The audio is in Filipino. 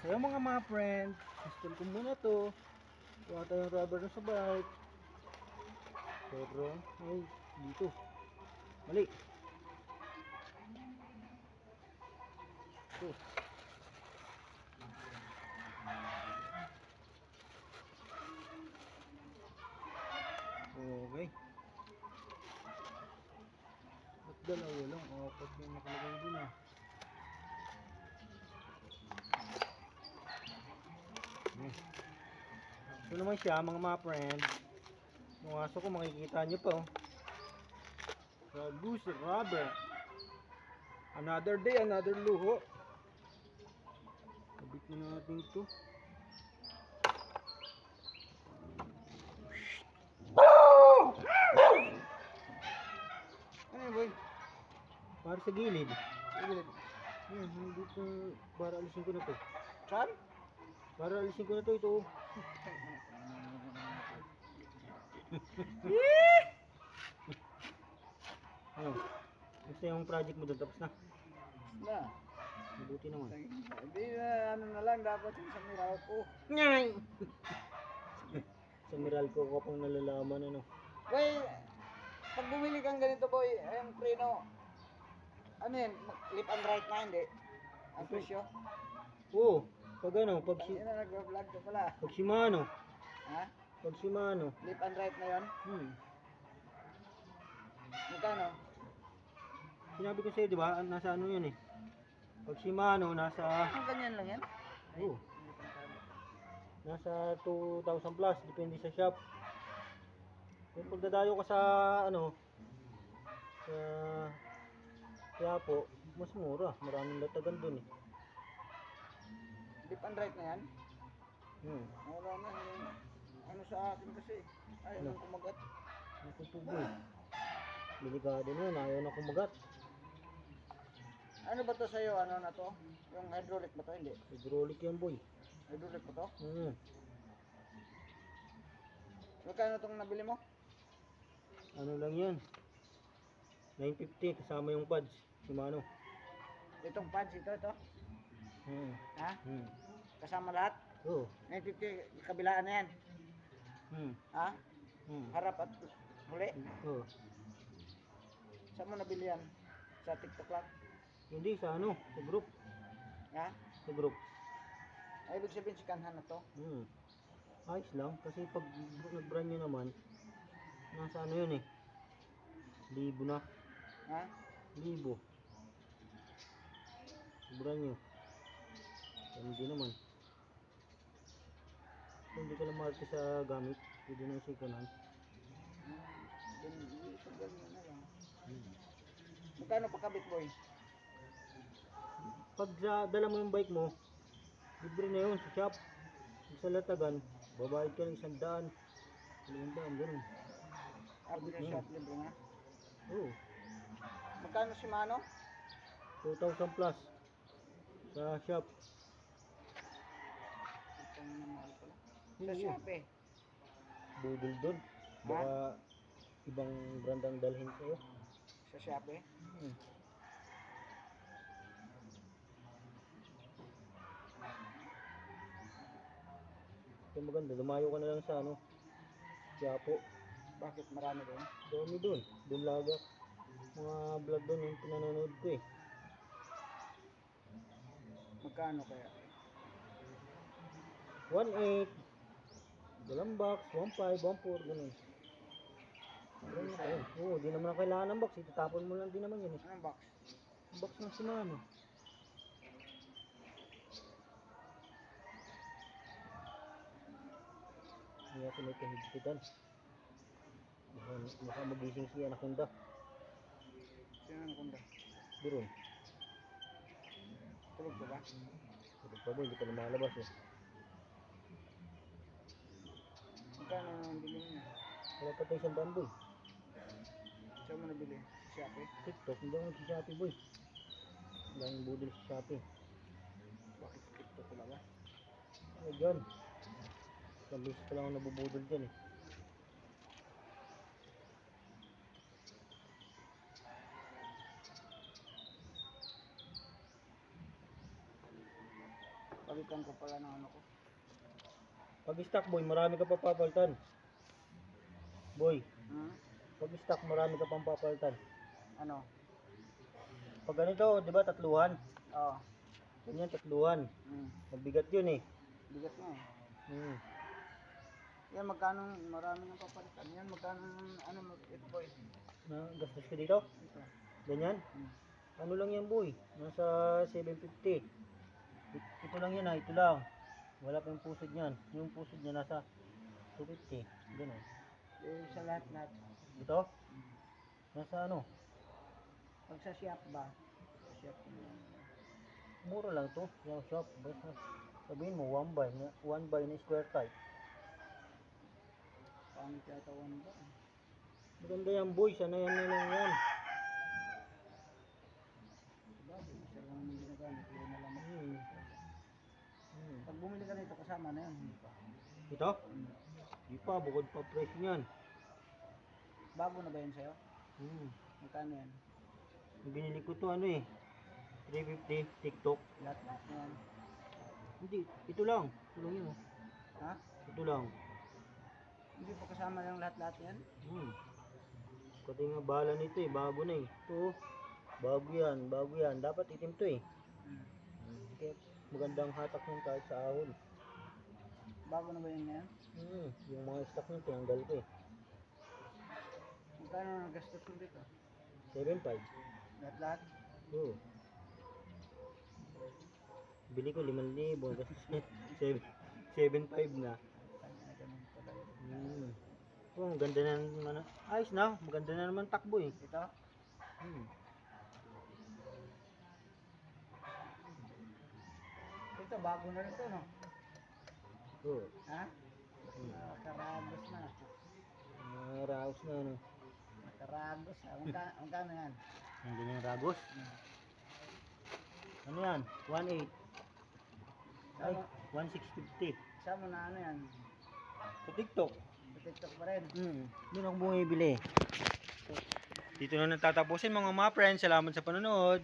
Kaya mga friend, install ko muna to. Kuha tayo yung rubber na sa bike. Pero, ay, dito. Mali. Ito. Okay. At dalawa lang. Apat yung nakalagay dun ah. Ito naman siya mga friend. Yung aso ko makikita nyo pa oh. Goose rubber. Another day, another luho. Kabit na natin ito. Ano yun boy? Para sa gilid. Sa gilid. Yan, hindi ko para alisin ko na to. Saan? Para alisin ko na to ito. Ano? Gusto yung project mo doon tapos na? Na. Mabuti naman. Hindi na ano na lang dapat yung sa Meralco. Ngay! Sa Meralco ko pang nalalaman ano. Boy, pag bumili kang ganito boy, yung preno, ano yun, left and right na hindi? Ang presyo? Oo, pag ano, pag Ano na nag-vlog ka pala? pag Shimano. Ha? Pag Shimano. Left and right na yun? Magkano? Sinabi ko sa'yo, di ba? Nasa ano yun eh. Pag Shimano, nasa... Ang ganyan lang yan? Oo. Nasa 2,000 plus, depende sa shop. Kung pagdadayo ka sa ano, sa Quiapo, mas mura. Maraming latagan dun eh. Left and right na yan? Wala na. Ano sa akin kasi? Ayaw Ano? nang kumagat. Natutubo eh. Delikado na yun, ayaw na kumagat. Ano ba to sa'yo? Ano na to? Yung hydraulic ba to? Hindi. Hydraulic yan boy. Hydraulic ba to? Magkano itong nabili mo? Ano lang yan? 950 kasama yung pads. Shimano. Itong pads, ito. Ha? Kasama lahat? Oo. 950, kabilaan na yan. Ha? Harap at huli? Oo. Saan mo nabili yan? Sa TikTok lang? Hindi, sa ano? Sa group. Ha? Sa group. Ay, ibig sabihin si Kanhan na to? Ayos lang. Kasi pag nag-brand nyo naman, nasa ano yun eh. 1,000 na. Ha? 1,000. Brand nyo. Hindi naman. Kung hindi ka lang marke sa gamit, pwede na yung second hand. So, ganyan na lang. Magkano pagkabit boy? Pag dala mo yung bike mo, libre na yun sa shop. Sa latagan, babayad ka ng 100, 200, ganun. Abot sa shop libre na? Oo. Magkano si Mano? 2,000 plus sa shop. Itong namahal pala. Sa shop eh. Budol doon. Baka ibang brand ang dalhin sa'yo. Sa shop eh. Ito maganda, lumayo ka na lang sa ano, Quiapo. Bakit marami doon? Dami doon, doon lagak. Mga vlog doon yung pinanonood ko eh. Magkano kaya? 1.8, dalang box, 1.5, 1.4, ganun. Ganun na kayo. Oo, di naman na kailangan ng box, itatapon mo lang din naman yun eh. Anong box? Box ng Shimano. Hindi ako may kahigpitan. Mukha magising si Anaconda. Sino ang kunda? Doon. Tulog ka ba? Tulog pa ba, hindi pa lumalabas eh. Magkano ang bili niya? Wala pa tayo 100 boy. Saan mo nabili? Sa shop eh? TikTok, hindi ako nag-Shopee boy. Wala yung budol sa Shopee. Bakit sa TikTok wala ba? Ay dyan. Isang beses pa lang ako nabubudol dyan eh. Bakit babalikan ko pala ng ano ko. Pag stock boy, marami ka pa papalitan. Boy, Hmm? pag stock, marami ka pang papalitan. Ano? Pag ganito, di ba, tatluhan? Oo. Ganyan, tatluhan. Hmm. Mabigat yun eh. Bigat nga eh. Hmm. Yan magkano, marami nang papalitan. Yan magkano, ano, ito boy. Gastos ka dito? Ito. Ganyan? Hmm. Ano lang yan boy? Nasa 750. Ito lang yan ha, ito lang. Wala pa yung pusod niyan. Yung pusod niya nasa 250. Ganun. Eh, sa lahat-lahat. Ito? Nasa ano? Pag sa shop ba? Sa shop. Mura lang to. Yung shop. Basta sabihin mo, 1 by na square type. Pangit yata one ba? Maganda yan boy. Sana yan na lang yan. Bagay, isa lang yung ginagamit. Hindi na lang Hmm. Hmm. Pag bumili ka nito kasama na yan, hindi pa. Ito? Di pa, bukod pa price niyan. Bago na ba yan sa'yo? Hmm. Magkano yan? Yung binili ko to ano eh. 350 TikTok. Lahat-lahat na yan. Hindi, ito lang. Ito lang yun. Oh. Ha? Ito lang. Hindi pa kasama yung lahat-lahat yan? Hmm. Pati nga bala nito eh, bago na eh. Ito, bago yan, bago yan. Dapat itim to eh. Kaya magandang hatak yan kahit sa ahon. Bago na ba yan yan? Yung mga stock nyo, tinanggal ko eh. Magkano na gastos mo dito? 7.5. Lahat-lahat? Oo. Bili ko 5,000. Tapos 7.5 na. Kanya ganun pala yun. Oh, ang ganda na naman. Ayos na, maganda na naman takbo eh. Ito? Hmm. Ito, bago na rin ito, no? Oo. Ha? Karagos na. Raos na ano. Karagos na. Magkano yan? Ang ganyang ragos. Ano yan? 1.8. Ay, 1.650. Sama na ano yan? Sa TikTok. Sa TikTok pa rin. Doon ako bumibili. Dito na natatapusin mga friends. Salamat sa panonood.